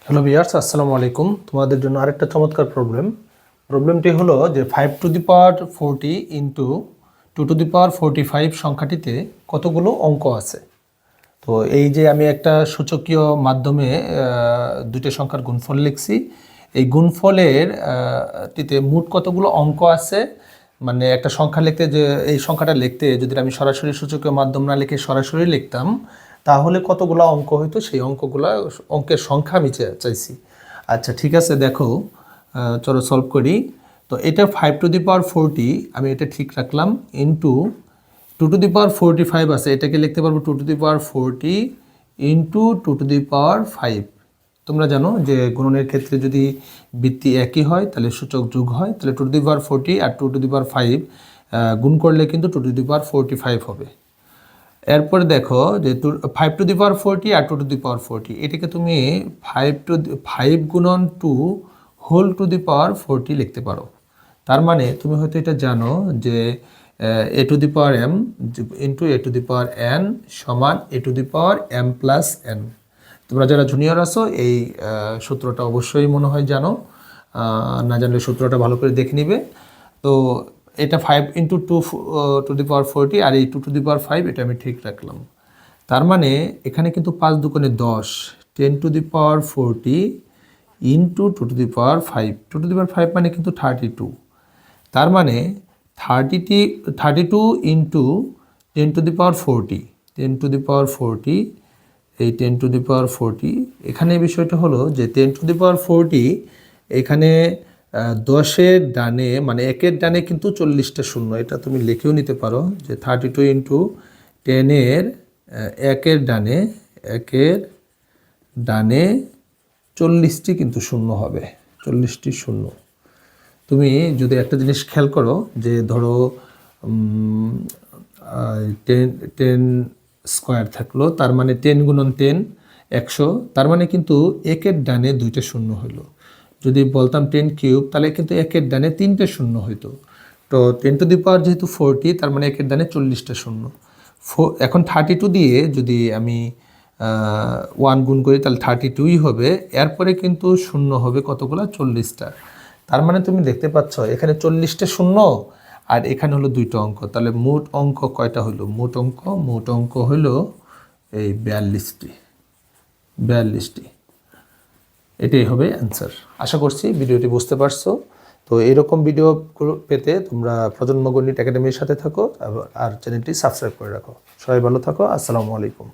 Hello viewers, আসসালামু আলাইকুম। তোমাদের জন্য আরেকটা চমৎকার প্রবলেমটি হলো যে 5 to the power 40 into 2 to the power 45 সংখ্যাটিতে কতগুলো অঙ্ক আছে। তো এই যে আমি একটা সূচকীয় মাধ্যমে দুইটা সংখ্যার গুণফল লিখছি। এই গুণফলের টিতে মোট কতগুলো অঙ্ক আছে, মানে একটা সংখ্যা লিখতে, যে এই সংখ্যাটা লিখতে যদি আমি সরাসরি সূচকীয় মাধ্যম না লিখে সরাসরি লিখতাম তাহলে কতগুলো অঙ্ক হইতো, সেই অঙ্কের সংখ্যা আমি চাইছি। আচ্ছা ঠিক আছে, দেখো চলো সলভ করি। তো এটা 5 টু দি পাওয়ার 40 আমি এটা ঠিক রাখলাম, ইন্টু 2 টু দি পাওয়ার 45 আছে, এটাকে লিখতে পারবো 2 to the power 40 into 2 to the power 5। তোমরা জানো যে গুণনের ক্ষেত্রে যদি বৃত্তি একই হয় তাহলে সূচক যোগ হয়, তাহলে 2 to the power 40 R 2 to the power 5 গুণ করলে কিন্তু 2 টু দি পাওয়ার 45 হবে। এরপরে দেখো যে 5 to the power 40 R 2 to the power 40, এটাকে তুমি 5 গুণন 2 হোল টু দি পাওয়ার 40 লিখতে পারো। তার মানে তুমি হয়তো এটা জানো যে a to the power m into a to the power n সমান a to the power m plus n. তোমরা যারা জুনিয়র আছো এই সূত্রটা অবশ্যই মনে হয় জানো, না জানলে সূত্রটা ভালো করে দেখে নিবে। তো এটা 5 ইন্টু 2 টু দি পাওয়ার 40 আর এই 2 টু দি পাওয়ার 5 এটা আমি ঠিক রাখলাম। তার মানে এখানে কিন্তু 5 দুগুণে 10, 10 to the power 40 into 2 to the power 5, 2 to the power 5 মানে কিন্তু 32। তার মানে 32 into 10 to the power 40, 10 to the power 40, এই 10 টু দি পাওয়ার 40। এখানে বিষয়টা হলো যে 10 টু দি পাওয়ার 40 এখানে 10-এর ডানে মানে 1-এর ডানে কিন্তু 40টা শূন্য, এটা তুমি লিখেও নিতে পারো যে 32 ইন্টু 10-এর 1-এর ডানে 40টি কিন্তু শূন্য হবে, 40টি শূন্য। তুমি যদি একটা জিনিস খেয়াল করো যে ধরো 10 স্কোয়ার থাকলো, তার মানে 10 গুণন 10 100, তার মানে কিন্তু 1-এর ডানে 2টা শূন্য হইলো। যদি বলতাম 10 কিউব তাহলে কিন্তু 1-এর ডানে 3টে শূন্য হইতো। তো 10 টু দি পাওয়ার যেহেতু 40 তার মানে 1-এর ডানে 40টা শূন্য। এখন 32 দিয়ে যদি আমি 1 গুণ করি তাহলে 32ই হবে, এরপরে কিন্তু শূন্য হবে কতগুলো, 40টা। তার মানে তুমি দেখতে পাচ্ছ এখানে 40টা শূন্য আর এখানে হলো 2টা অঙ্ক, তাহলে মোট অঙ্ক কয়টা হলো, মোট অঙ্ক হলো এই 42টি। এটাই হবে অ্যান্সার। আশা করছি ভিডিওটি বুঝতে পারছো। তো এরকম ভিডিও পেতে তোমরা প্রজন্ম গণিত একাডেমির সাথে থাকো আর চ্যানেলটি সাবস্ক্রাইব করে রাখো। সবাই ভালো থাকো, আসসালামু আলাইকুম।